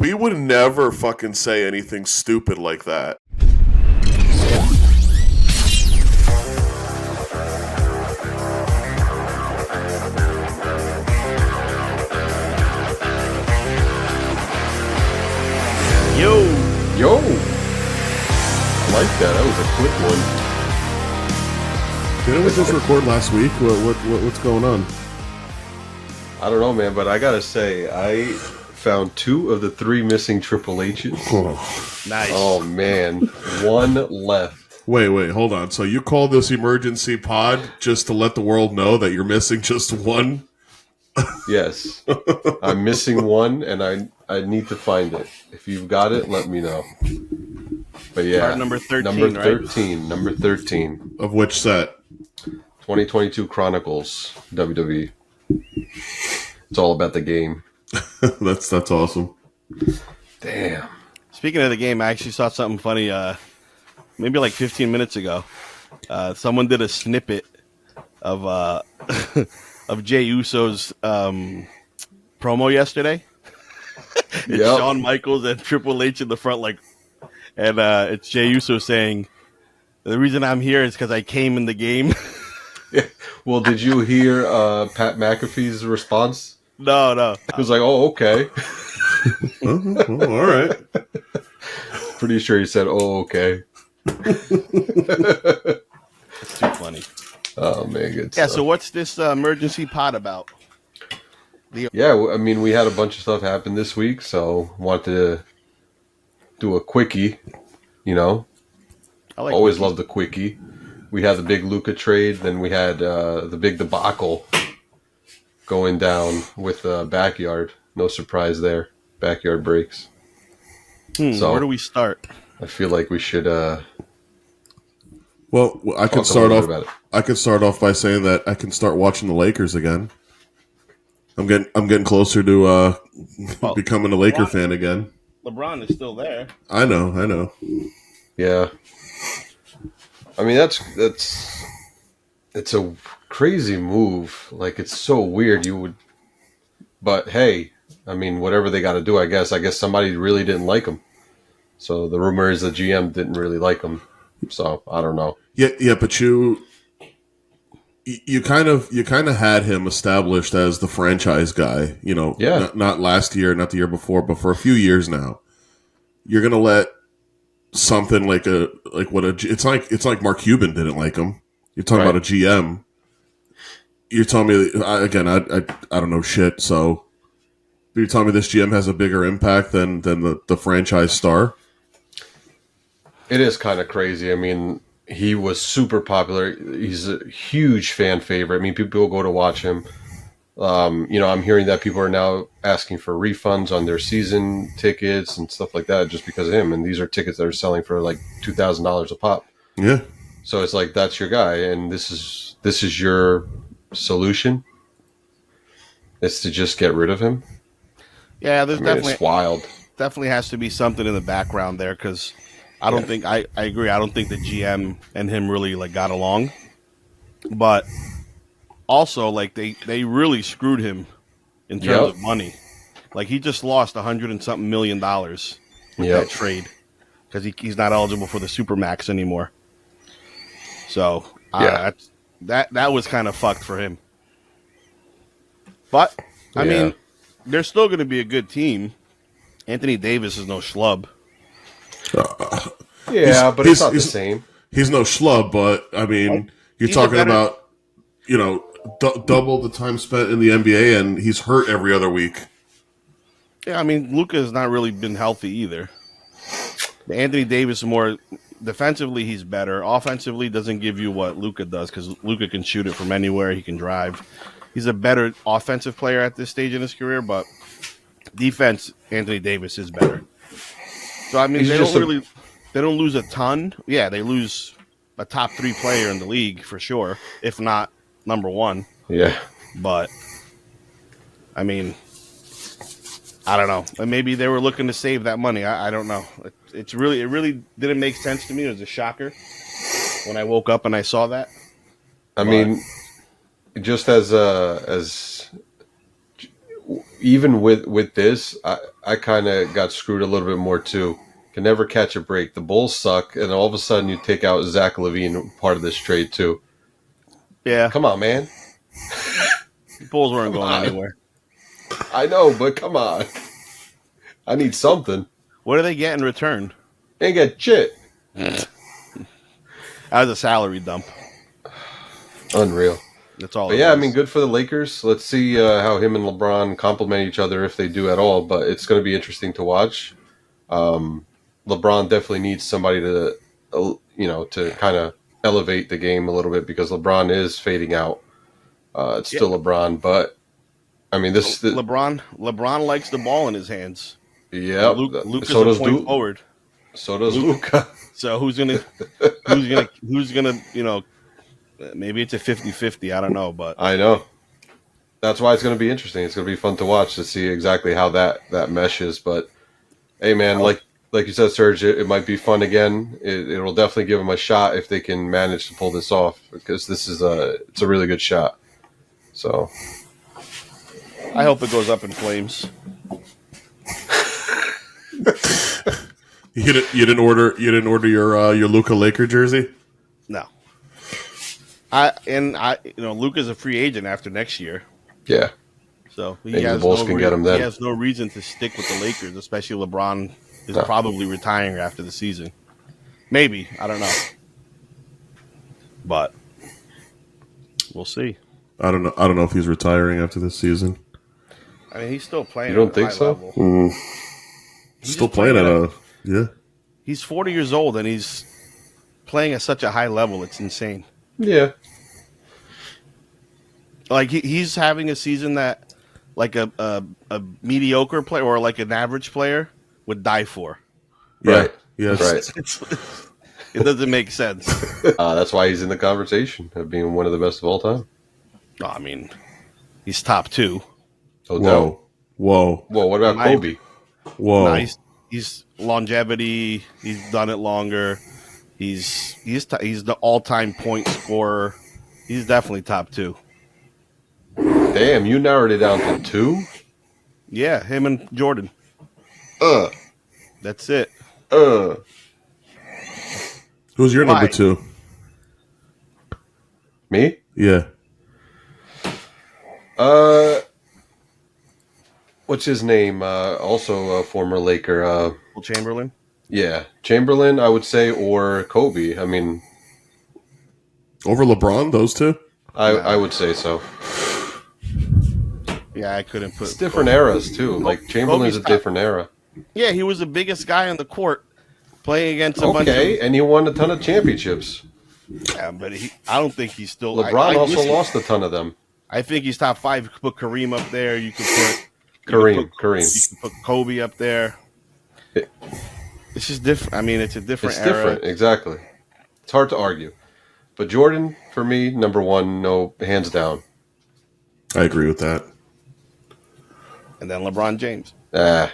We would never fucking say anything stupid like that. Yo. I like that. That was a quick one. Didn't we just record last week? What's going on? I don't know, man, but I gotta say, I found 2 of the 3 missing Triple H's. Oh. Nice. Oh, man. 1 left. Wait, hold on. So you call this emergency pod just to let the world know that you're missing just 1? Yes. I'm missing 1, and I need to find it. If you've got it, let me know. But yeah. Card number 13, Number 13. right? Number 13. Of which set? 2022 Chronicles WWE. It's all about the game. That's awesome. Damn. Speaking of the game, I actually saw something funny maybe like 15 minutes ago. Someone did a snippet of of Jey Uso's promo yesterday. It's Shawn Michaels and Triple H in the front, and it's Jey Uso saying, "The reason I'm here is because I came in the game." Yeah. Well, did you hear Pat McAfee's response? No. He was like, "Oh, okay." All right. Pretty sure he said, "Oh, okay." It's too funny. Oh man, good. Yeah. Stuff. So what's this emergency pod about? Yeah, I mean, we had a bunch of stuff happen this week, so wanted to do a quickie. You know, I like always quickies. love the quickie. We had the big Luka trade, then we had the big debacle going down with Backyard. No surprise there. Backyard breaks. So where do we start? I feel like we should. Well, I could talk a start little off. bit about it. I could start off by saying that I can start watching the Lakers again. I'm getting closer to becoming a Laker fan again. LeBron is still there. I know. Yeah. I mean, it's a crazy move. Like, it's so weird. But hey, I mean, whatever they got to do, I guess. I guess somebody really didn't like him. So the rumor is the GM didn't really like him. So I don't know. Yeah, but you kind of had him established as the franchise guy. You know, Yeah. not last year, not the year before, but for a few years now. You're gonna let something it's like Mark Cuban didn't like him. You're talking about a GM. You're telling me I don't know shit. So you're telling me this GM has a bigger impact than the franchise star? It is kind of crazy. I mean, he was super popular. He's a huge fan favorite. I mean, people go to watch him. I'm hearing that people are now asking for refunds on their season tickets and stuff like that just because of him. And these are tickets that are selling for like $2,000 a pop. Yeah. So it's like, that's your guy, and this is your solution. It's to just get rid of him. Yeah, there's It's wild. definitely has to be something in the background there because I don't think I agree. I don't think the GM and him really got along, but also they really screwed him in terms of money. Like, he just lost $100 and something million with that trade because he's not eligible for the Supermax anymore. So that was kind of fucked for him. But I mean, they're still going to be a good team. Anthony Davis is no schlub. But it's not the same. He's no schlub, but I mean, you're talking about, double the time spent in the NBA, and he's hurt every other week. Yeah, I mean, Luka has not really been healthy either. Anthony Davis is more defensively, he's better. Offensively, doesn't give you what Luka does because Luka can shoot it from anywhere. He can drive. He's a better offensive player at this stage in his career, but defense, Anthony Davis is better. So I mean, they don't lose a ton. Yeah, they lose a top 3 player in the league for sure, if not number 1. Yeah, but I mean, I don't know. And maybe they were looking to save that money. I don't know. It really didn't make sense to me. It was a shocker when I woke up and I saw that. even with this, I kind of got screwed a little bit more too. Can never catch a break. The Bulls suck, and all of a sudden you take out Zach LaVine, part of this trade too. Yeah, Come on, man. the Bulls weren't Come going on. anywhere. I know, but come on. I need something. What do they get in return? They get Chit. That was a salary dump. Unreal. That's all. But yeah, I mean, good for the Lakers. Let's see how him and LeBron complement each other if they do at all. But it's going to be interesting to watch. LeBron definitely needs somebody to, to kind of elevate the game a little bit because LeBron is fading out. It's still LeBron, but I mean, LeBron likes the ball in his hands. Yeah, Luka's so does a point forward. So does Luka. So who's gonna, maybe it's a 50-50. I don't know, but I know. That's why it's going to be interesting. It's going to be fun to watch to see exactly how that meshes. But hey, man, like you said, Serge, it might be fun again. It'll definitely give them a shot if they can manage to pull this off because it's a really good shot. So I hope it goes up in flames. You didn't order your Luka Laker jersey? No. Luka's a free agent after next year. Yeah. So he Maybe has the Bulls can get him then. He has no reason to stick with the Lakers, especially LeBron is probably retiring after the season. Maybe, I don't know. But we'll see. I don't know if he's retiring after this season. I mean, he's still playing. You don't at a think high so? level. He's still playing at a yeah. He's 40 years old and he's playing at such a high level. It's insane. Yeah. Like he's having a season that, like a mediocre player or like an average player would die for. Right. Yes. Right. It doesn't make sense. That's why he's in the conversation of being one of the best of all time. No, I mean, he's top 2. Oh, no. Whoa. What about Kobe? Whoa. No, he's longevity. He's done it longer. He's the all-time point scorer. He's definitely top 2. Damn, you narrowed it down to 2? Yeah, him and Jordan. That's it. Who's your number 2? Me? Yeah. What's his name? Also a former Laker. Will Chamberlain? Yeah, Chamberlain, I would say, or Kobe. I mean, Over LeBron, those two? I would say so. Yeah, I couldn't put. It's different eras too. Like Chamberlain's Kobe's a different era. Yeah, he was the biggest guy on the court playing against a bunch of. And he won a ton of championships. Yeah, but I don't think he's still. LeBron also lost a ton of them. I think he's top 5. You could put Kareem up there. You could put Kareem. You could put Kobe up there. It's just different. I mean, it's a different era. Different, exactly. It's hard to argue. But Jordan, for me, number 1, no, hands down. I agree with that. And then LeBron James. I'm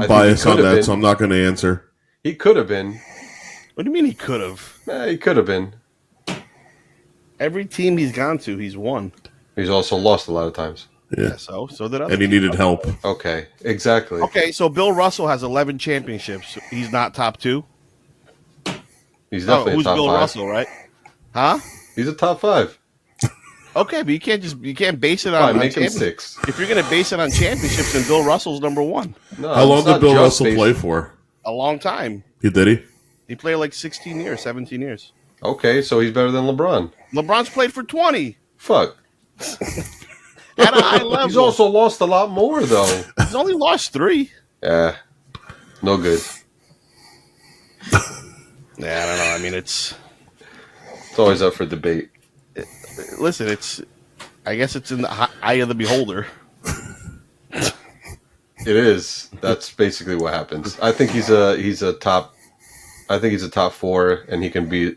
biased on that, so I'm not going to answer. He could have been. What do you mean he could have? He could have been. Every team he's gone to, he's won. He's also lost a lot of times. Yeah. So did others. And he needed help. Okay, exactly. Okay, so Bill Russell has 11 championships. He's not top 2? He's definitely who's a top Bill 5. Russell, right? Huh? He's a top 5. Okay, but you can't base it on make him 6. If you're gonna base it on championships, then Bill Russell's number 1. No, How long did Bill Russell play for? A long time. Did he? He played like 16 years, 17 years. Okay, so he's better than LeBron. LeBron's played for 20. Fuck. At a high level. He's also lost a lot more, though. He's only lost 3. Yeah. No good. Yeah, I don't know. I mean, it's always up for debate. Listen, I guess it's in the eye of the beholder. It is. That's basically what happens. I think he's a top 4, and he can be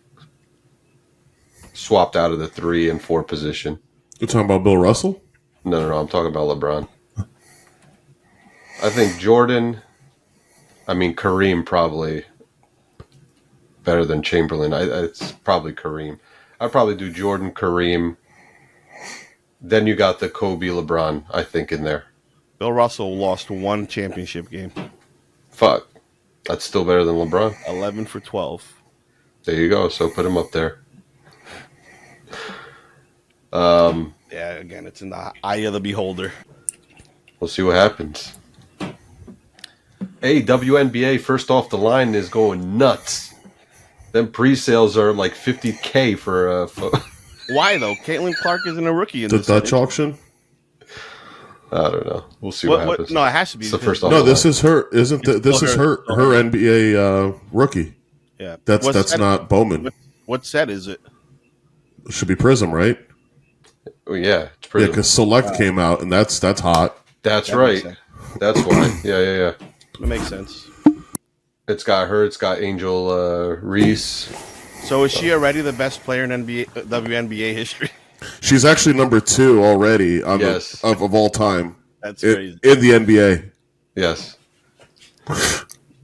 swapped out of the 3 and 4 position. You're talking about Bill Russell? No. I'm talking about LeBron. I think Jordan. I mean Kareem probably better than Chamberlain. It's probably Kareem. I'd probably do Jordan, Kareem, Then you got the Kobe LeBron, I think, in there. Bill Russell lost one championship game. Fuck. That's still better than LeBron. 11 for 12. There you go. So put him up there. Yeah, again, it's in the eye of the beholder. We'll see what happens. Hey, WNBA first off the line is going nuts. Them pre-sales are like $50K for Why though? Caitlin Clark isn't a rookie in The this. Dutch auction? I don't know. We'll see what happens. No, it has to be. It's the first off No, the this line. is her. Isn't this is her NBA rookie? Yeah, That's not Bowman. What set is it? It should be Prism, right? Oh, yeah, it's Yeah, pretty. because Select came out, and that's hot. That's That right. makes sense. That's why. Yeah. That makes sense. It's got her. It's got Angel Reese. So is she already the best player in WNBA history? She's actually number 2 already on Yes. of all time. That's crazy. In the NBA. Yes.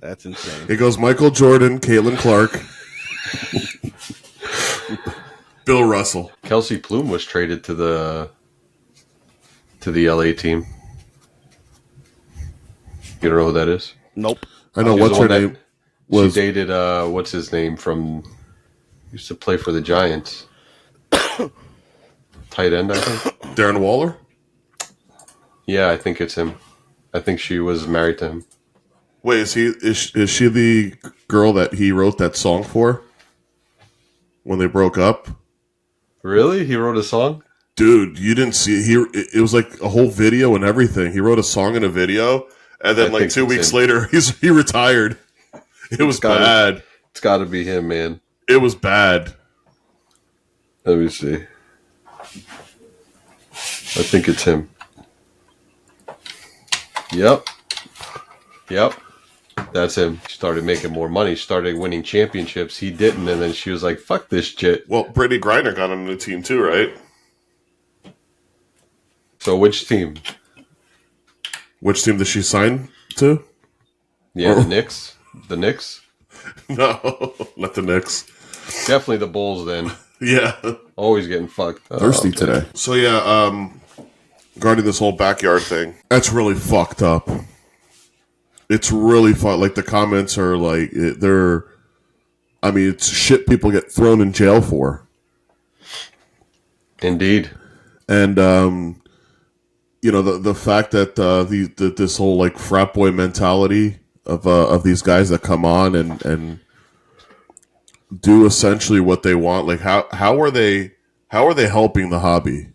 That's insane. It goes Michael Jordan, Caitlin Clark, Bill Russell. Kelsey Plume was traded to the LA team. You don't know who that is? Nope. I know She was what's the her one that- name was. She dated what's his name from used to play for the Giants. Tight end, I think. Darren Waller. Yeah, I think it's him. I think she was married to him. Wait, is she the girl that he wrote that song for when they broke up? Really? He wrote a song? Dude, you didn't see it was like a whole video and everything. He wrote a song and a video, and then I like think 2 it's weeks him. later, he retired. It was bad. It's got to be him, man. It was bad. Let me see. I think it's him. Yep. That's him. She started making more money. She started winning championships. He didn't, and then she was like, "Fuck this shit." Well, Brittany Griner got on the team too, right? So which team? Which team did she sign to? Yeah, Oh. the Knicks. The Knicks. No, not the Knicks. Definitely the Bulls. Then Yeah, always getting fucked. thirsty today. So yeah, regarding this whole backyard thing, that's really fucked up. It's really fun. Like the comments are like they're. I mean, it's shit people get thrown in jail for, Indeed. and the fact that this whole like frat boy mentality of these guys that come on and do essentially what they want. Like how are they helping the hobby?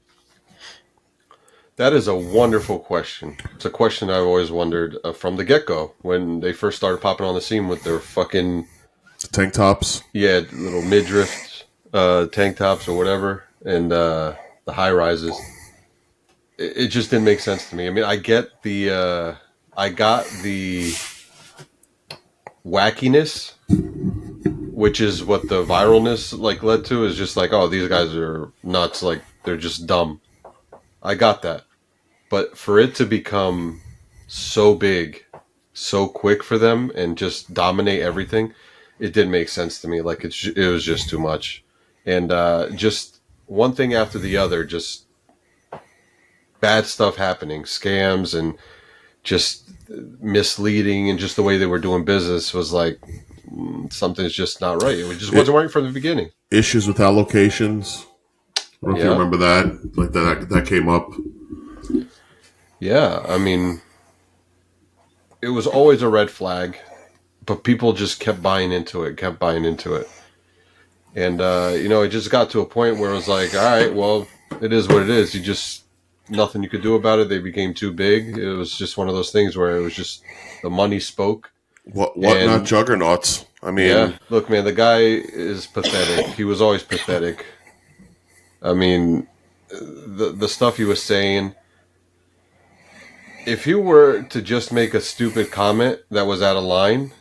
That is a wonderful question. It's a question I've always wondered from the get-go when they first started popping on the scene with their fucking Tank tops. little midriff tank tops or whatever, and the high rises. It just didn't make sense to me. I mean, I got the wackiness, which is what the viralness like led to. Is just like, oh, these guys are nuts. Like they're just dumb. I got that. But for it to become so big, so quick for them and just dominate everything, it didn't make sense to me. Like it was just too much. And just one thing after the other, just bad stuff happening, scams and just misleading, and just the way they were doing business was like, something's just not right. It just wasn't right from the beginning. Issues with allocations. I don't know if you Yeah. remember that. Like that came up. Yeah, I mean, it was always a red flag, but people just kept buying into it. And, it just got to a point where it was like, all right, well, it is what it is. Nothing you could do about it. They became too big. It was just one of those things where it was just the money spoke. What And- not juggernauts? I mean, Yeah, look, man, the guy is pathetic. He was always pathetic. I mean, the stuff he was saying. If he were to just make a stupid comment that was out of line,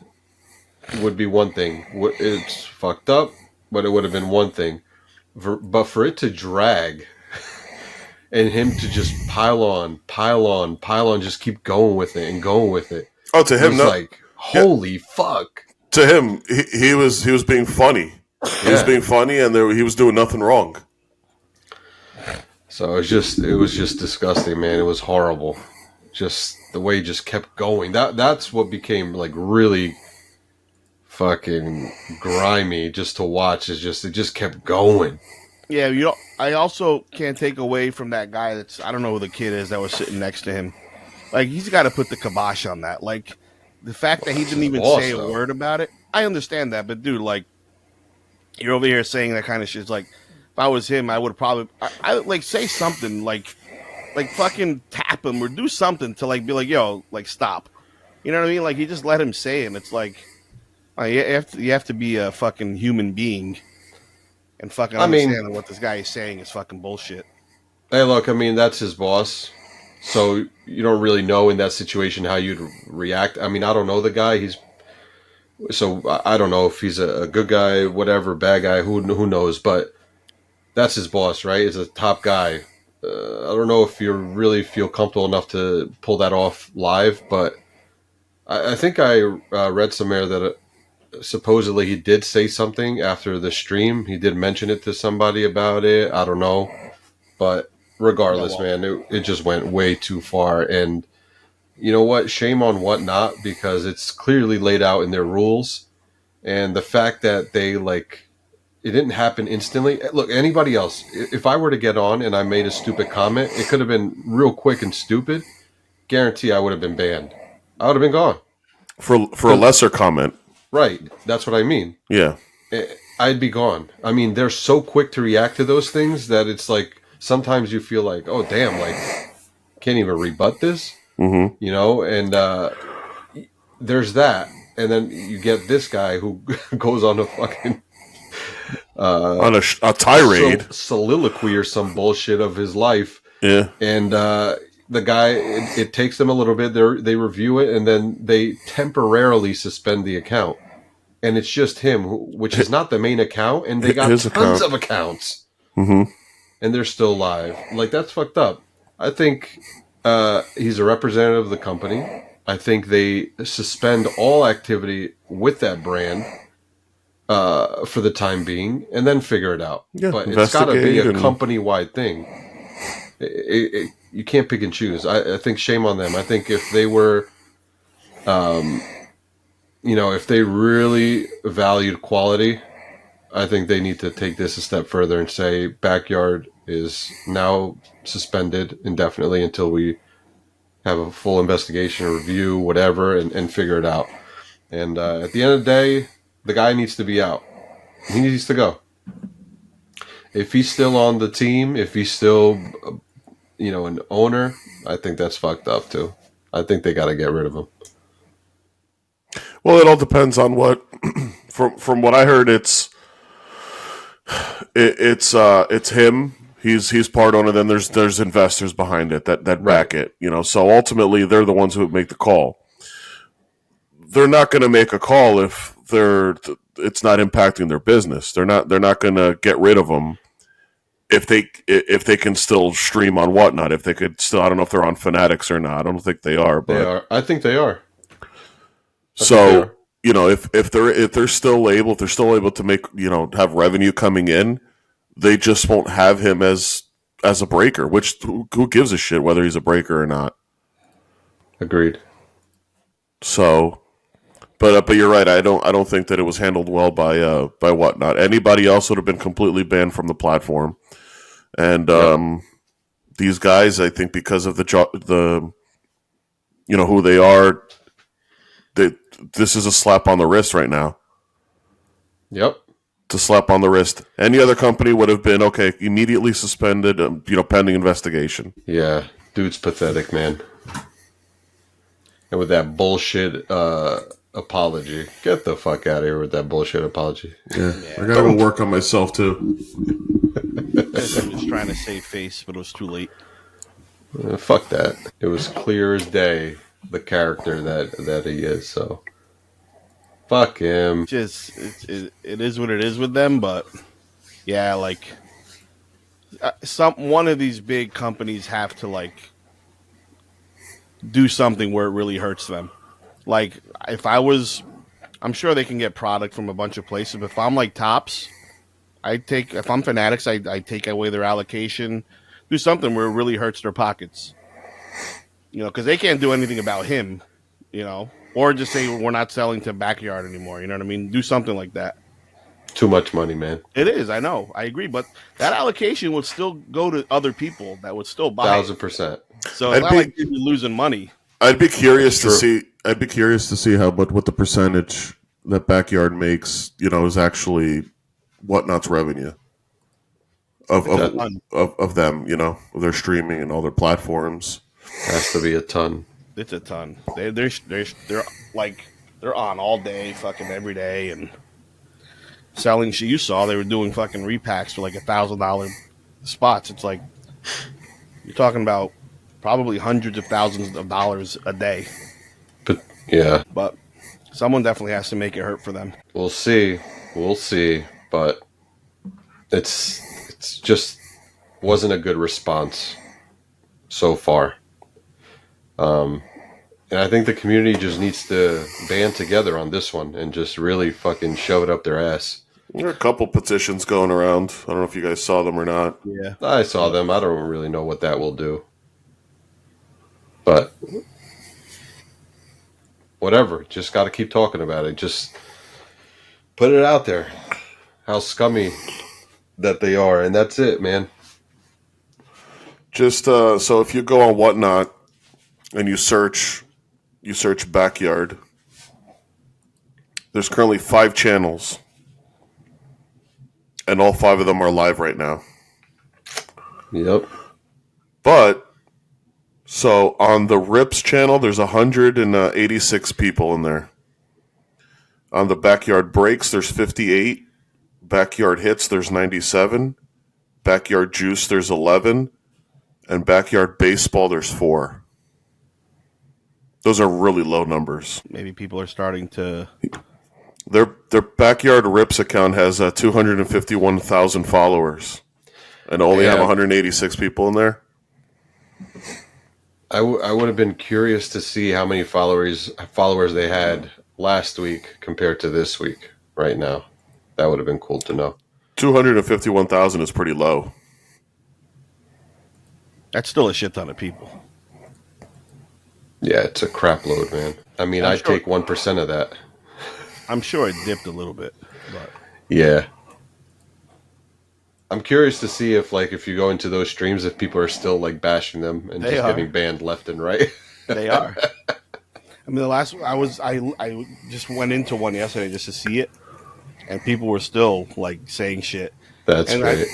would be one thing. It's fucked up, but it would have been one thing. But for it to drag and him to just pile on, just keep going with it. oh, to It him, was no. like, holy fuck. To him, he was being funny. He was Yeah. being funny, and he was doing nothing wrong. So it was just disgusting, man. It was horrible. Just the way it just kept going. That's what became like really fucking grimy just to watch. It just kept going. Yeah, I also can't take away from that guy I don't know who the kid is that was sitting next to him. Like, he's got to put the kibosh on that. Like, the fact that he didn't even say a word about it, I understand that. But, dude, like, you're over here saying that kind of shit. It's like, if I was him, I would probably, I like, say something, like fucking tap him or do something to, like, be like, yo, like, stop. You know what I mean? Like, he just let him say it, and it's like, you have to be a fucking human being and fucking understand that what this guy is saying is fucking bullshit. Hey, look, I mean, that's his boss. So you don't really know in that situation how you'd react. I mean, I don't know the guy. So I don't know if he's a good guy, whatever, bad guy, who knows. But that's his boss, right? He's a top guy. I don't know if you really feel comfortable enough to pull that off live, but I think I read somewhere that supposedly he did say something after the stream. He did mention it to somebody about it. I don't know. But regardless, man, it just went way too far. And you know what? Shame on Whatnot, because it's clearly laid out in their rules. And the fact that it didn't happen instantly. Look, anybody else, if I were to get on and I made a stupid comment, it could have been real quick and stupid. Guarantee I would have been banned. I would have been gone. For a lesser comment. Right. That's what I mean. Yeah. I'd be gone. I mean, they're so quick to react to those things that it's like, sometimes you feel like, oh, damn, like, can't even rebut this, you know? And there's that. And then you get this guy who goes on a fucking... on a tirade. Soliloquy or some bullshit of his life. Yeah. And the guy, it takes them a little bit. They review it, and then they temporarily suspend the account. And it's just him, which is not the main account, and they got tons of accounts. Mm-hmm. And they're still live. Like, that's fucked up. I think he's a representative of the company. I think they suspend all activity with that brand for the time being, and then figure it out. Yeah, but it's got to be a company-wide thing. You can't pick and choose. I think shame on them. I think if they were, if they really valued quality, I think they need to take this a step further and say Backyard is now suspended indefinitely until we have a full investigation or review, whatever, and figure it out. And at the end of the day, the guy needs to be out. He needs to go. If he's still on the team, if he's still, an owner, I think that's fucked up too. I think they got to get rid of him. Well, it all depends on what. From what I heard, it's him. He's part owner. Then there's investors behind it that back it. So ultimately they're the ones who make the call. They're not going to make a call if it's not impacting their business. They're not going to get rid of them if they can still stream on Whatnot. If they could still, I don't know if they're on Fanatics or not. I don't think they are. But they are. I think they are. So if they're still able to make have revenue coming in, they just won't have him as a breaker. Which who gives a shit whether he's a breaker or not? Agreed. So, but you're right. I don't think that it was handled well by Whatnot. Anybody else would have been completely banned from the platform. And these guys, I think, because of the who they are, this is a slap on the wrist right now. Yep. It's a slap on the wrist. Any other company would have been immediately suspended, pending investigation. Yeah, dude's pathetic, man. And with that bullshit apology, get the fuck out of here with that bullshit apology. Yeah. I gotta go work on myself too. I'm just trying to save face, but it was too late. Fuck that. It was clear as day the character that he is. So fuck him. It is what it is with them, but yeah, like one of these big companies have to do something where it really hurts them. Like I'm sure they can get product from a bunch of places, but if I'm like Topps, if I'm Fanatics, I take away their allocation. Do something where it really hurts their pockets. Because they can't do anything about him. Or just say we're not selling to Backyard anymore. You know what I mean? Do something like that. Too much money, man. It is. I know. I agree. But that allocation would still go to other people that would still buy 1,000%. So it's not like you're losing money. I'd be curious to see. I'd be curious to see what the percentage that Backyard makes, is actually Whatnot's revenue of them, of their streaming and all their platforms. Has to be a ton. It's a ton. They're on all day, fucking every day, and selling shit. You saw they were doing fucking repacks for like $1,000 spots. It's like you're talking about probably hundreds of thousands of dollars a day. But yeah, but someone definitely has to make it hurt for them. We'll see, but it's just wasn't a good response so far. And I think the community just needs to band together on this one and just really fucking shove it up their ass. There are a couple petitions going around. I don't know if you guys saw them or not. Yeah, I saw them. I don't really know what that will do. But whatever. Just got to keep talking about it. Just put it out there. How scummy that they are. And that's it, man. Just so if you go on Whatnot and you search Backyard, there's currently 5 channels. And all 5 of them are live right now. Yep. But, so on the Rips channel, there's 186 people in there. On the Backyard Breaks, there's 58. Backyard Hits, there's 97. Backyard Juice, there's 11. And Backyard Baseball, there's 4. Those are really low numbers. Maybe people are starting to... Their Backyard Rips account has 251,000 followers, and only have 186 people in there. I would have been curious to see how many followers they had last week compared to this week. Right now, that would have been cool to know. 251,000 is pretty low. That's still a shit ton of people. Yeah, it's a crap load, man. I mean, I'd take 1% of that. I'm sure it dipped a little bit, but yeah. I'm curious to see if you go into those streams, if people are still bashing them and getting banned left and right. They are. I mean, the last I just went into one yesterday just to see it, and people were still saying shit. That's right.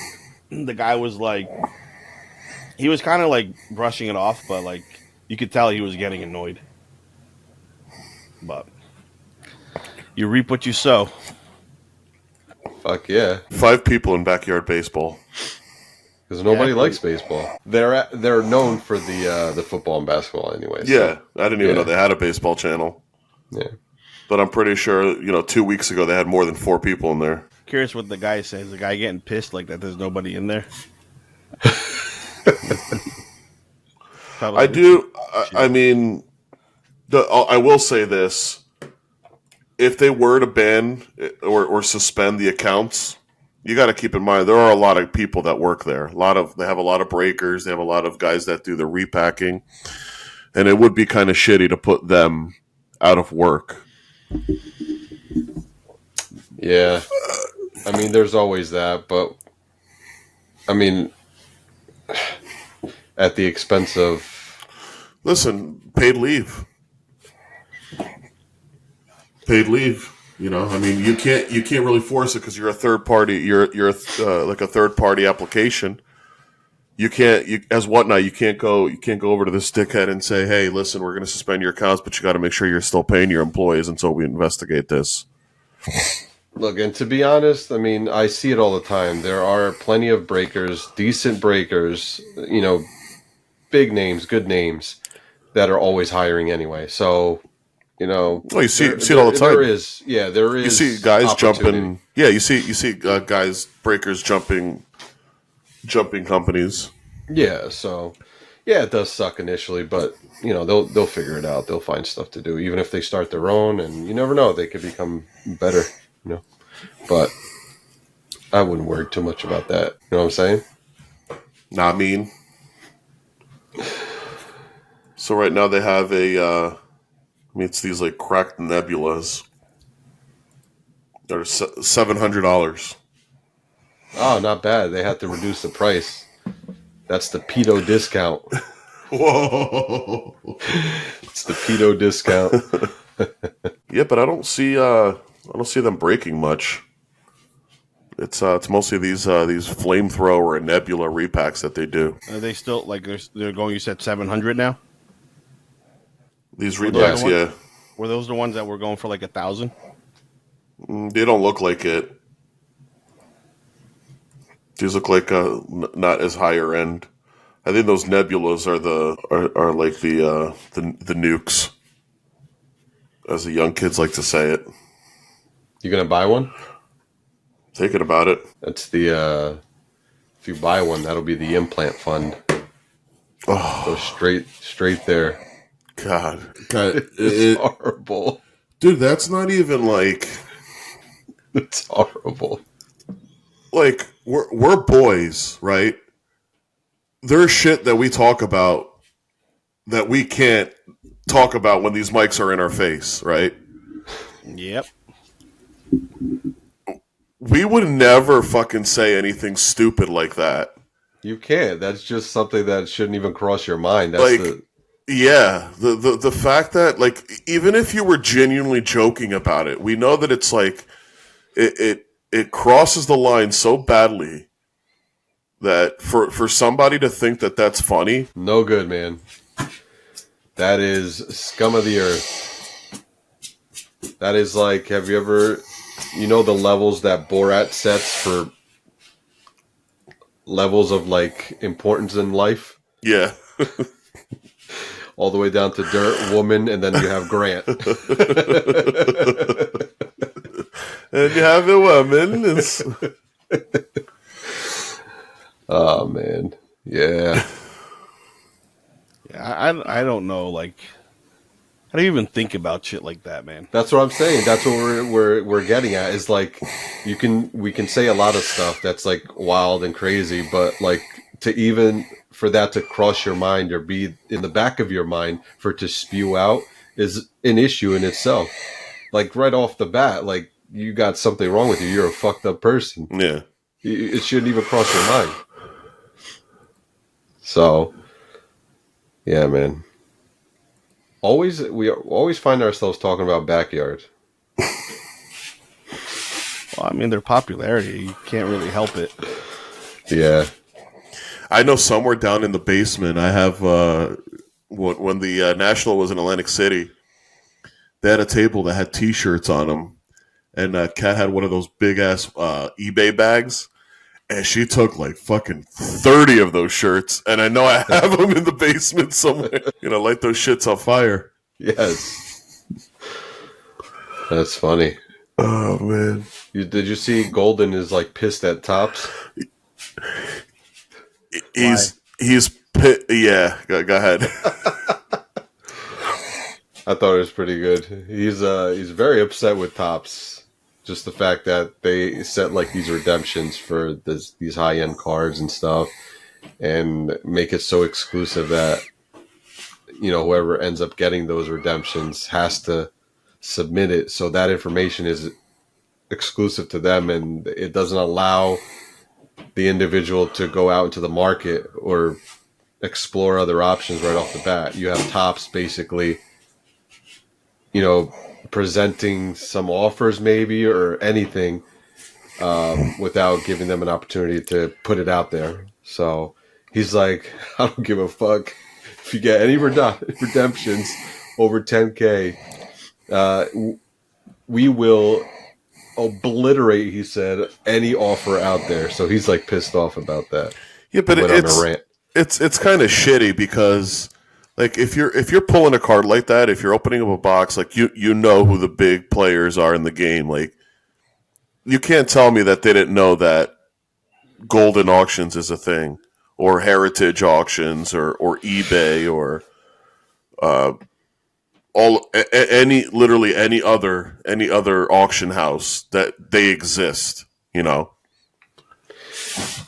The guy was he was kind of brushing it off, but you could tell he was getting annoyed. But you reap what you sow. Fuck yeah. 5 people in Backyard Baseball. Because nobody likes baseball. They're known for the football and basketball anyway. Yeah, I didn't even know they had a baseball channel. Yeah. But I'm pretty sure, 2 weeks ago they had more than 4 people in there. Curious what the guy says. The guy getting pissed that there's nobody in there. I do. I mean, I will say this. If they were to ban or suspend the accounts, you got to keep in mind there are a lot of people that work there. They have a lot of breakers. They have a lot of guys that do the repacking, and it would be kind of shitty to put them out of work. Yeah, I mean, there's always that, but I mean, at the expense of paid leave. Paid leave, I mean, you can't really force it because you're a third party. You're a third party application. As Whatnot, you can't go over to this dickhead and say, hey, listen, we're going to suspend your accounts, but you got to make sure you're still paying your employees until we investigate this. Look, and to be honest, I mean, I see it all the time. There are plenty of breakers, decent breakers, big names, good names that are always hiring anyway. So. Well, you see it all the time. There is. You see guys jumping. Yeah, you see guys, breakers jumping companies. Yeah, so it does suck initially, but they'll figure it out. They'll find stuff to do, even if they start their own, and you never know, they could become better. But I wouldn't worry too much about that. You know what I'm saying? Nah, I mean, So right now they have it's these like cracked nebulas. They're $700. Oh, not bad. They had to reduce the price. That's the pedo discount. Whoa! It's the pedo discount. Yeah, but I don't see them breaking much. It's mostly these flamethrower and nebula repacks that they do. Are they still like they're going? You said 700 now. These Were those repacks, the ones- yeah, Were those the ones that were going for like 1,000? they don't look like it. These look like not as higher end. I think those nebulas are like the nukes, as the young kids like to say it. You gonna buy one? Thinking about it. That's the if you buy one, that'll be the implant fund. Oh, Go straight there. God, It's horrible. dude, that's not even like It's horrible. like we're boys, right? There's shit that we talk about that we can't talk about when these mics are in our face, right? Yep. We would never fucking say anything stupid like that. You can't. That's just something that shouldn't even cross your mind. That's Like, yeah, the fact that like even if you were genuinely joking about it, we know that it's like it crosses the line so badly that for somebody to think that that's funny, no good, man. That is scum of the earth. That is like, have you ever, the levels that Borat sets for levels of like importance in life? yeah. All the way down to dirt, woman, and then you have Grant. And you have a woman. Oh, man. Yeah. Yeah, I don't know. Like, how do you even think about shit like that, man? That's what I'm saying. That's what we're getting at is like we can say a lot of stuff that's like wild and crazy, but like for that to cross your mind or be in the back of your mind for it to spew out is an issue in itself. Like right off the bat, like you got something wrong with you. You're a fucked up person. Yeah. It shouldn't even cross your mind. So, yeah, man. We always find ourselves talking about backyards. Well, I mean, their popularity, you can't really help it. Yeah. I know somewhere down in the basement, I have when the National was in Atlantic City, they had a table that had T-shirts on them, and Kat had one of those big ass eBay bags, and she took like fucking 30 of those shirts, and I know I have them in the basement somewhere. Light those shits on fire. Yes. That's funny. Oh man, Did you see Golden is like pissed at Tops? He's yeah. Go ahead. I thought it was pretty good. He's very upset with Tops. Just the fact that they set like these redemptions for these high end cards and stuff, and make it so exclusive that whoever ends up getting those redemptions has to submit it, so that information is exclusive to them, and it doesn't allow the individual to go out into the market or explore other options right off the bat. You have Tops basically, presenting some offers maybe or anything without giving them an opportunity to put it out there. So he's like, I don't give a fuck if you get any redemptions over 10K. We will obliterate, he said, any offer out there. So he's like pissed off about that. Yeah, but it's kind of shitty because like if you're pulling a card like that, if you're opening up a box, like you know who the big players are in the game. Like you can't tell me that they didn't know that Golden Auctions is a thing, or Heritage Auctions, or eBay, or literally any other auction house that they exist.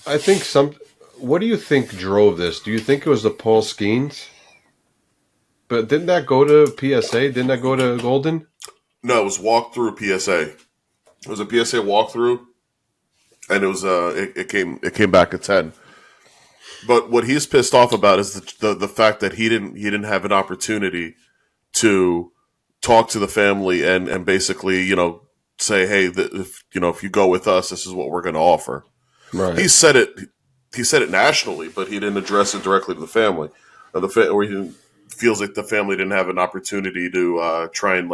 I think what do you think drove this? Do you think it was the Paul Skeens? But didn't that go to PSA? Didn't that go to Golden? No, it was walkthrough PSA. It was a PSA walkthrough, and it was it came back at 10. But what he's pissed off about is the fact that he didn't have an opportunity to talk to the family and basically, say, hey, if you go with us, this is what we're going to offer. Right. He said it nationally, but he didn't address it directly to the family. Or he feels like the family didn't have an opportunity to try and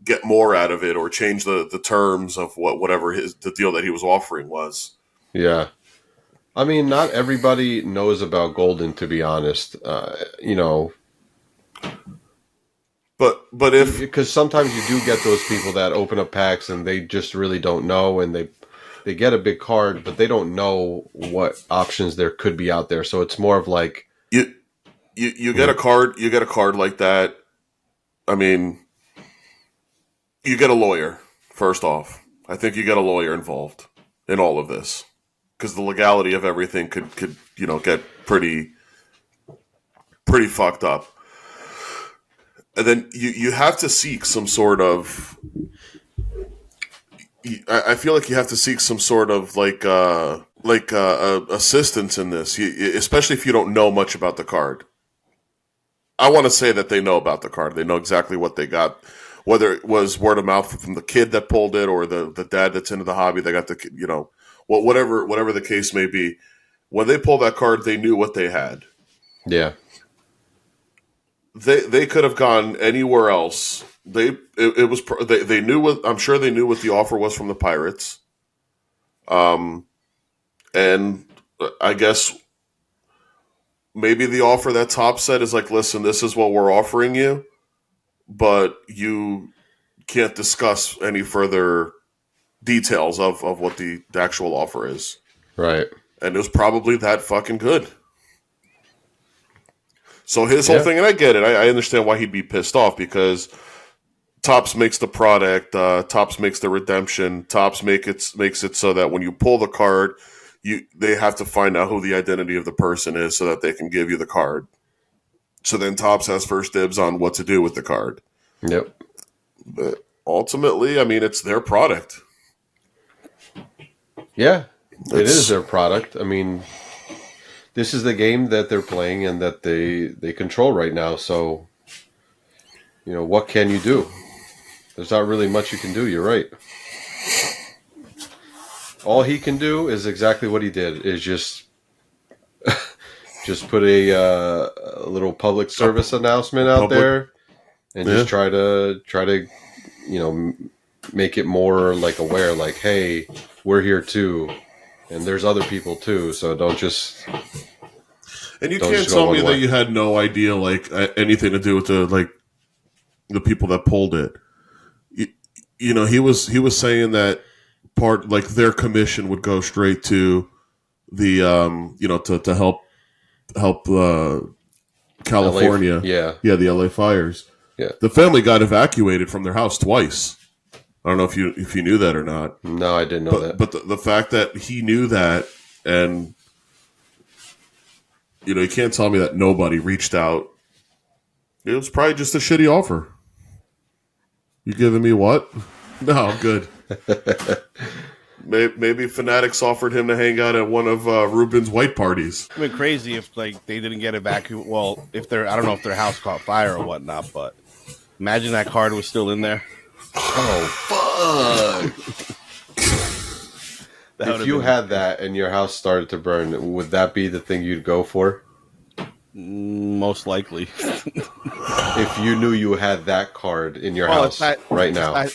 get more out of it or change the terms of whatever the deal that he was offering was. Yeah. I mean, not everybody knows about Golden, to be honest. But if because sometimes you do get those people that open up packs and they just really don't know, and they get a big card, but they don't know what options there could be out there. So it's more of like you get a card like that. I mean, you get a lawyer first off. I think you get a lawyer involved in all of this because the legality of everything could get pretty fucked up. And then you have to seek some sort of. I feel like you have to seek some sort of assistance in this, especially if you don't know much about the card. I want to say that they know about the card. They know exactly what they got, whether it was word of mouth from the kid that pulled it or the dad that's into the hobby. They got whatever the case may be. When they pulled that card, they knew what they had. Yeah. They could have gone anywhere else. They knew what, I'm sure they knew what the offer was from the Pirates. And I guess maybe the offer that Top said is like, listen, this is what we're offering you, but you can't discuss any further details of what the actual offer is. Right. And it was probably that fucking good. So his whole thing, and I get it, I understand why he'd be pissed off because Topps makes the product, Topps makes the redemption, Topps makes it so that when you pull the card, they have to find out who the identity of the person is so that they can give you the card. So then Topps has first dibs on what to do with the card. Yep. But ultimately, I mean, it's their product. Yeah, it is their product. I mean, this is the game that they're playing and that they control right now. So, what can you do? There's not really much you can do. You're right. All he can do is exactly what he did: is just put a little public service announcement out there, and just try to make it more like aware. Like, hey, we're here too, and there's other people too. So don't just. And you can't tell me that you had no idea, anything to do with the people that pulled it. He was saying that part, their commission would go straight to the, to help California. LA, the LA fires. Yeah. The family got evacuated from their house twice. I don't know if you knew that or not. No, I didn't know that. But the fact that he knew that, and you can't tell me that nobody reached out. It was probably just a shitty offer. You giving me what? No, I'm good. Maybe Fanatics offered him to hang out at one of Ruben's white parties. It'd be crazy if they didn't get evacuated. Well, I don't know if their house caught fire or whatnot, but imagine that card was still in there. Oh fuck! If you had that and your house started to burn, would that be the thing you'd go for? Most likely. If you knew you had that card in your house right now.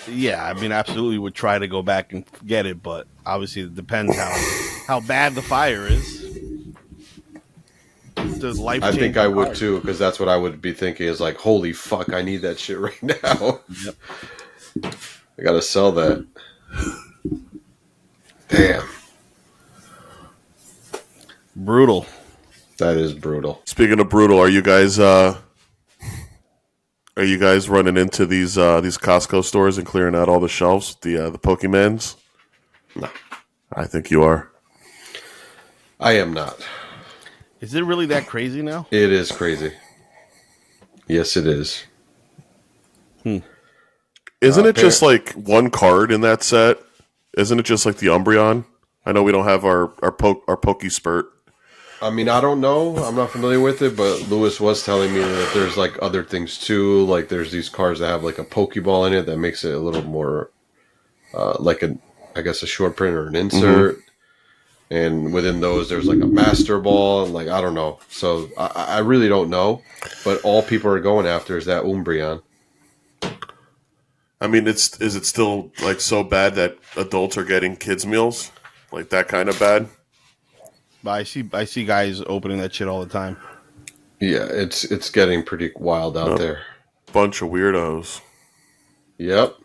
Yeah, I mean, absolutely would try to go back and get it, but obviously it depends how bad the fire is. I think I would too, because that's what I would be thinking is like, holy fuck, I need that shit right now. Yep. I gotta sell that. Damn. Brutal. That is brutal. Speaking of brutal, are you guys running into these Costco stores and clearing out all the shelves, the Pokemans? No. I think you are. I am not. Is it really that crazy now? It is crazy. Yes, it is. Isn't it just like one card in that set? Isn't it just like the Umbreon? I know we don't have our Pokespurt. I mean, I don't know. I'm not familiar with it, but Lewis was telling me that there's like other things too. Like there's these cards that have like a Pokeball in it that makes it a little more like I guess a short print or an insert. And within those, there's like a Master Ball, and like I don't know. So I really don't know. But all people are going after is that Umbreon. I mean, is it still like so bad that adults are getting kids meals? Like that kind of bad? But I see guys opening that shit all the time. Yeah, it's getting pretty wild out there. Bunch of weirdos. Yep.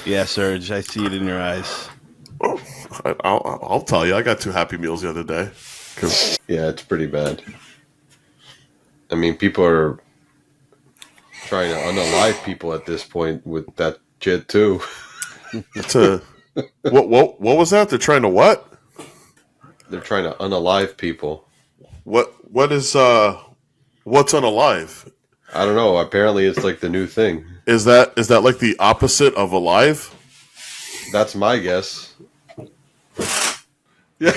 Yeah, Serge, I see it in your eyes. Oh, I'll tell you, I got 2 Happy Meals the other day. Yeah, it's pretty bad. I mean, people are trying to unalive people at this point with that shit too. What was that? They're trying to what? They're trying to unalive people. What is what's unalive? I don't know. Apparently, it's like the new thing. Is that like the opposite of alive? That's my guess. Yeah,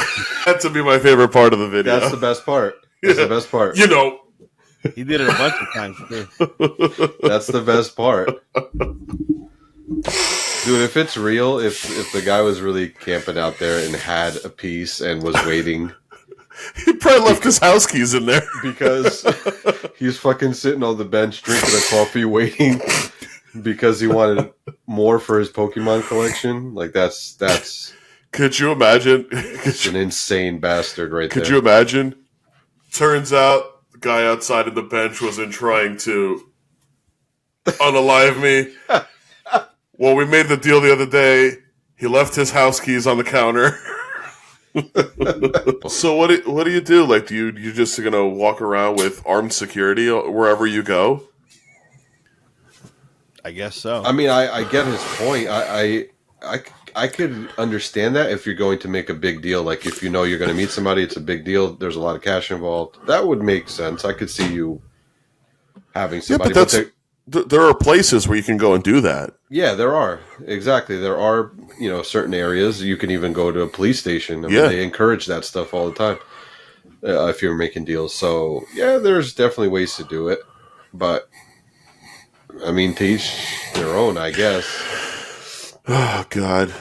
that to be my favorite part of the video. That's the best part. That's the best part. You know, he did it a bunch of times too. That's the best part. Dude, if it's real, if the guy was really camping out there and had a piece and was waiting, he probably left his house keys in there because he's fucking sitting on the bench drinking a coffee, waiting because he wanted more for his Pokemon collection. Like that's. Could you imagine? It's an insane bastard, right there. Could you imagine? Turns out the guy outside of the bench wasn't trying to unalive me. Well, we made the deal the other day. He left his house keys on the counter. So what do you do? Like, you're just gonna walk around with armed security wherever you go? I guess so. I mean, I get his point. I could understand that if you're going to make a big deal. Like, if you know you're going to meet somebody, it's a big deal. There's a lot of cash involved. That would make sense. I could see you having somebody. Yeah, but there are places where you can go and do that. Yeah, there are. Exactly. There are, certain areas. You can even go to a police station. I mean, they encourage that stuff all the time if you're making deals. So, yeah, there's definitely ways to do it. But, I mean, to each their own, I guess. Oh, God.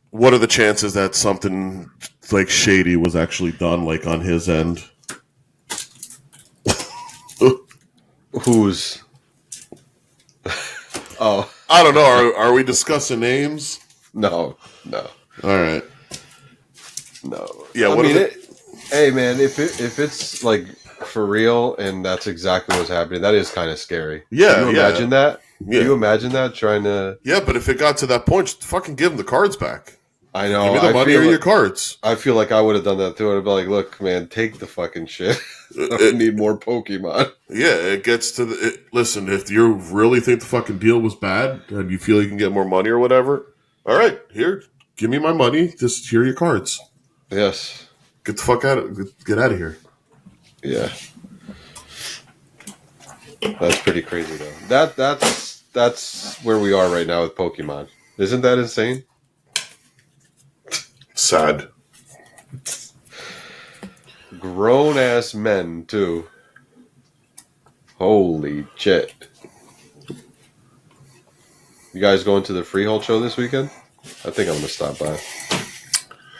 What are the chances that something like shady was actually done, like on his end? Who's? Oh. I don't know. Are we discussing names? No. All right. No. Yeah, hey, man, if it's like for real and that's exactly what's happening, that is kind of scary. Yeah. Can you imagine that? Yeah. Can you imagine that trying to... Yeah, but if it got to that point, just fucking give him the cards back. I know. Give me the money or your cards. I feel like I would have done that too. I'd be like, look, man, take the fucking shit. I need more Pokemon. Yeah, it gets to listen, if you really think the fucking deal was bad and you feel you can get more money or whatever, all right, here, give me my money. Just here are your cards. Yes. Get the fuck out of get out of here. Yeah. That's pretty crazy though. That's where we are right now with Pokemon. Isn't that insane? Sad. Grown ass men too. Holy shit. You guys going to the Freehold show this weekend? I think I'm gonna stop by.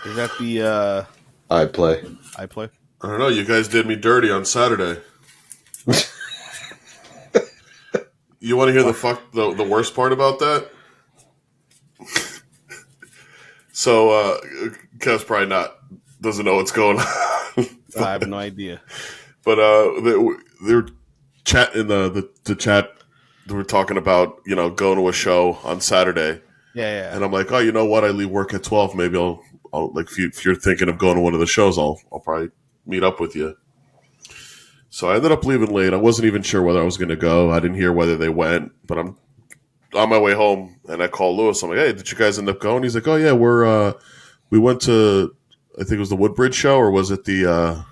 Is that the I play. I play? I don't know, you guys did me dirty on Saturday. You want to hear the worst part about that? So, Kev's probably doesn't know what's going on. I have no idea. But they were chatting in the chat. They were talking about going to a show on Saturday. Yeah. And I'm like, oh, you know what? I leave work at 12. Maybe I'll like if you're thinking of going to one of the shows, I'll probably meet up with you. So I ended up leaving late. I wasn't even sure whether I was going to go. I didn't hear whether they went, but I'm on my way home and I called Lewis. I'm like, hey, did you guys end up going? He's like, oh yeah, we went to, I think it was the Woodbridge show, or was it the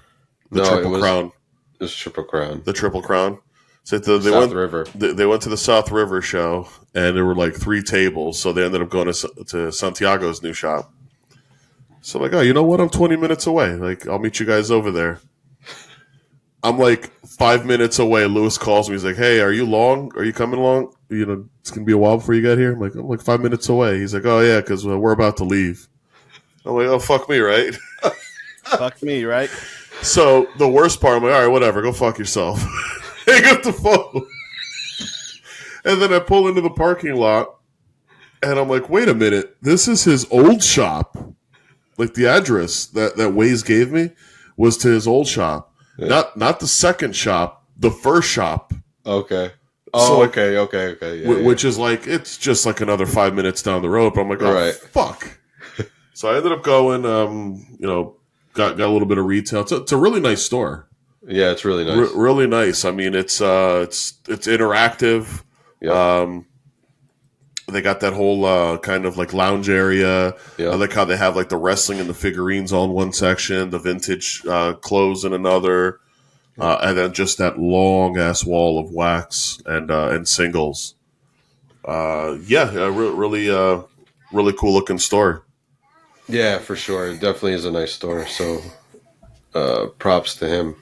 Triple Crown? It's Triple Crown. The Triple Crown. So South River. They went to the South River show, and there were like 3 tables. So they ended up going to Santiago's new shop. So I'm like, oh, you know what? I'm 20 minutes away. Like, I'll meet you guys over there. I'm like 5 minutes away. Lewis calls me. He's like, hey, are you long? Are you coming along? You know, it's going to be a while before you get here. I'm like 5 minutes away. He's like, oh, yeah, because we're about to leave. I'm like, oh, fuck me, right? Fuck me, right? So the worst part, I'm like, all right, whatever. Go fuck yourself. Hang up the phone. And then I pull into the parking lot, and I'm like, wait a minute. This is his old shop. Like, the address that Waze gave me was to his old shop. Yeah. Not the second shop, the first shop. Okay. Oh, so like, okay. Yeah, which is like, it's just like another 5 minutes down the road. But I'm like, oh, right. Fuck. So I ended up going, got a little bit of retail. It's a really nice store. Yeah, it's really nice. Really nice. I mean, it's interactive. Yep. They got that whole kind of like lounge area. Yep. I like how they have like the wrestling and the figurines all in one section, the vintage clothes in another, and then just that long ass wall of wax and singles. Really cool looking store. Yeah, for sure. It definitely is a nice store. So, props to him.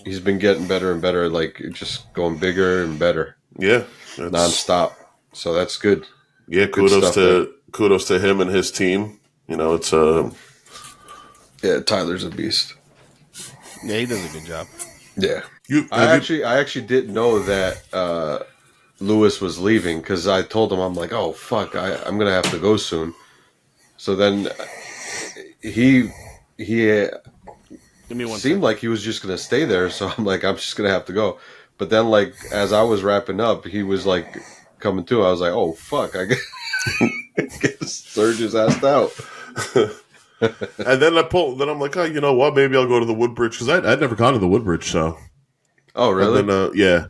He's been getting better and better, like just going bigger and better. Yeah, nonstop. So that's good. Yeah, kudos to him and his team. You know, it's yeah, Tyler's a beast. Yeah, he does a good job. Yeah, I actually didn't know that Lewis was leaving because I told him, I'm like, oh fuck, I'm gonna have to go soon. So then he seemed like he was just going to stay there. So I'm like, I'm just going to have to go. But then, like, as I was wrapping up, he was, like, coming to. I was like, oh, fuck. I guess Serge asked out. And then I'm like, oh, you know what? Maybe I'll go to the Woodbridge. Because I'd never gone to the Woodbridge, so. Oh, really? And then, yeah.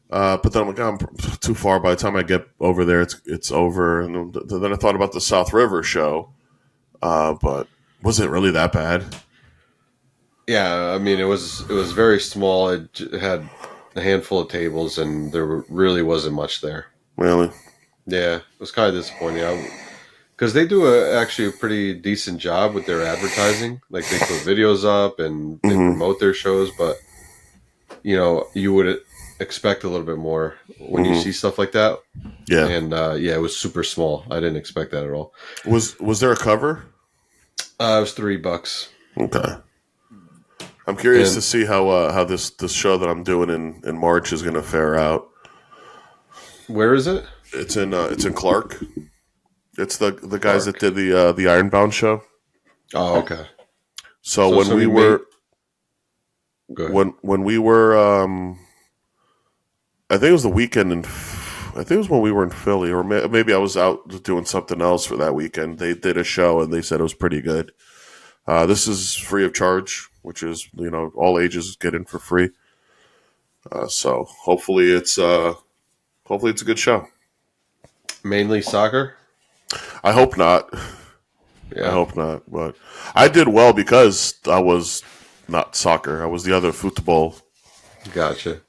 But then I'm like, I'm too far. By the time I get over there, it's over. And then I thought about the South River show. But was it really that bad? Yeah, I mean, it was very small. It had a handful of tables, and there really wasn't much there. Really? Yeah, it was kind of disappointing. Because they do actually a pretty decent job with their advertising. Like, they put videos up, and they promote their shows, but, you know, you would expect a little bit more when you see stuff like that. Yeah. And, it was super small. I didn't expect that at all. Was there a cover? It was $3. Okay. I'm curious to see how this show that I'm doing in March is going to fare out. Where is it? It's in Clark. It's the guys that did the Ironbound show. Oh, okay. So when we were I think it was the weekend I think it was when we were in Philly, or maybe I was out doing something else for that weekend. They did a show and they said it was pretty good. This is free of charge, which is, you know, all ages get in for free. So hopefully it's a good show. Mainly soccer? I hope not. Yeah. I hope not. But I did well because I was not soccer. I was the other football. Gotcha.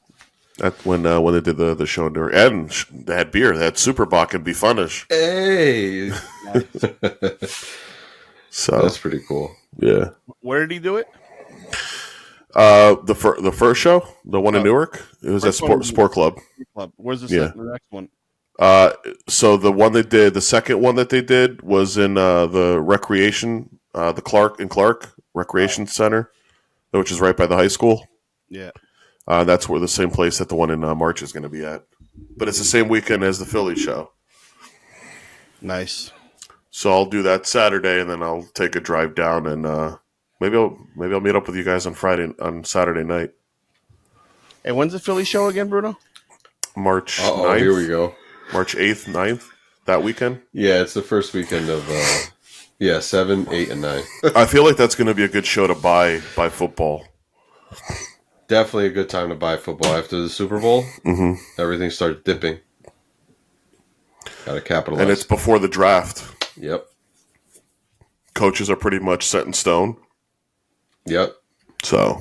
That when they did the show in there, and they had beer. They had Superbock and Befunish. Hey. So that's pretty cool. Yeah. Where did he do it? The first show, the one in Newark, it was at Sport Club. Where's the next one? So the second one that they did was in the recreation, the Clark Recreation Center, which is right by the high school. Yeah. That's where the same place that the one in March is going to be at. But it's the same weekend as the Philly show. Nice. So I'll do that Saturday, and then I'll take a drive down, and maybe I'll meet up with you guys on Saturday night. Hey, when's the Philly show again, Bruno? March 9th. Here we go. March 8th, 9th, that weekend? Yeah, it's the first weekend of 7, 8, and 9. I feel like that's going to be a good show to buy football. Definitely a good time to buy football after the Super Bowl. Mm-hmm. Everything starts dipping. Got to capitalize. And it's before the draft. Yep. Coaches are pretty much set in stone. Yep. So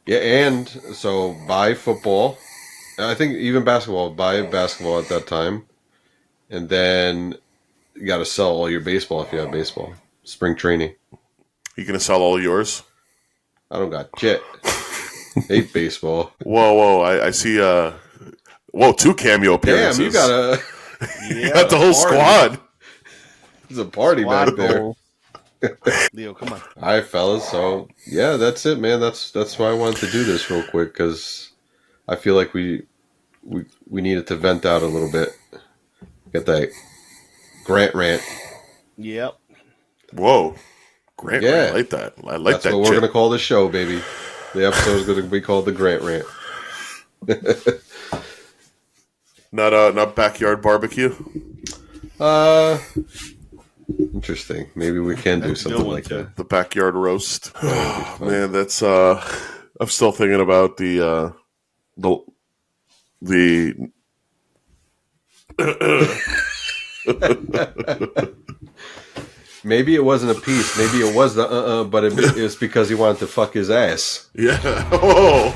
Yeah, and so buy football. I think even basketball. Buy basketball at that time, and then you got to sell all your baseball if you have baseball. Spring training. You gonna sell all yours? I don't got Chit. Hate baseball. Whoa! I see. Whoa! 2 cameo appearances. Damn, you got a You got the whole squad. It's a party back there. goal. Leo, come on. All right, fellas. So yeah, that's it, man. That's why I wanted to do this real quick because I feel like we needed to vent out a little bit. Get that Grant rant. Yep. Whoa, Grant! Yeah. I like that. I like That's that. what we're gonna call the show, baby. The episode is gonna be called the Grant rant. Not backyard barbecue. Interesting. Maybe we can do That's a good something one, like too. that. The backyard roast. Oh, man, that's I'm still thinking about the Maybe it wasn't a piece. Maybe it was the but it's because he wanted to fuck his ass. yeah. Oh.